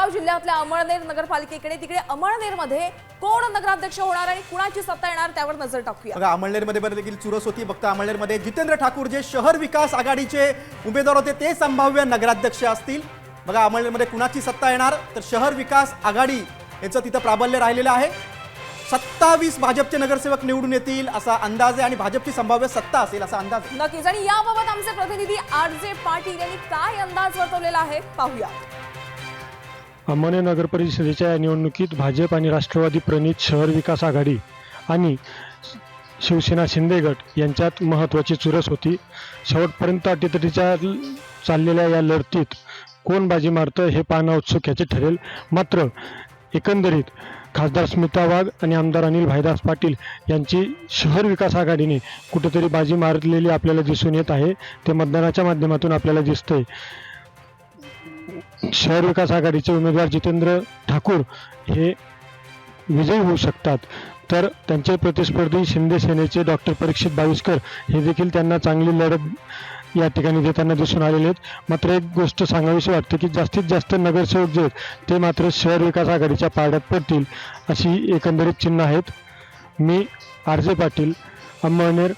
जळगाव जिल्ह्यातल्या अमळनेर नगरपालिकेकडे, तिकडे अमळनेरमध्ये कोण नगराध्यक्ष होणार आणि कुणाची सत्ता येणार त्यावर नजर टाकूया। बघा, अमळनेरमध्ये देखील चुरस होती। बघता अमळनेरमध्ये जितेंद्र ठाकूर जे शहर विकास आघाडीचे उमेदवार होते ते संभाव्य नगराध्यक्ष असतील। बघा, अमळनेरमध्ये कुणाची सत्ता येणार तर शहर विकास आघाडी यांचं तिथं प्राबल्य राहिलेलं आहे। 27 भाजपचे नगरसेवक निवडून येतील असा अंदाज आहे आणि भाजपची संभाव्य सत्ता असेल असा अंदाज आहे। नक्कीच, आणि याबाबत आमचे प्रतिनिधी आर.जे. पाटील यांनी काय अंदाज वर्तवलेला आहे पाहूया। अमळनेर नगर परिषदेच्या या निवडणुकीत भाजप आणि राष्ट्रवादी प्रणित शहर विकास आघाडी आणि शिवसेना शिंदे गट यांच्यात महत्त्वाची चुरस होती। शेवटपर्यंत अटीतटीच्या चाललेल्या या लढतीत कोण बाजी मारतं हे पाहणं औत्सुक्याचे ठरेल। मात्र एकंदरीत खासदार स्मिता वाघ आणि आमदार अनिल भाईदास पाटील यांची शहर विकास आघाडीने कुठेतरी बाजी मारलेली आपल्याला दिसून येत आहे। ते मतदानाच्या माध्यमातून आपल्याला दिसतंय। शहर विकास आघाडीचे उमेदवार जितेंद्र ठाकूर हे विजयी होऊ शकतात, तर त्यांचे प्रतिस्पर्धी शिंदे सेनेचे डॉक्टर परीक्षित बाविस्कर हे देखील त्यांना चांगली लढत या ठिकाणी देताना दिसून आलेले आहेत। मात्र एक गोष्ट सांगावीशी वाटते की जास्तीत जास्त नगरसेवक जे आहेत ते मात्र शहर विकास आघाडीच्या पारड्यात पडतील अशी एकंदरीत चिन्ह आहेत। मी आर.जे. पाटील, अमळनेर,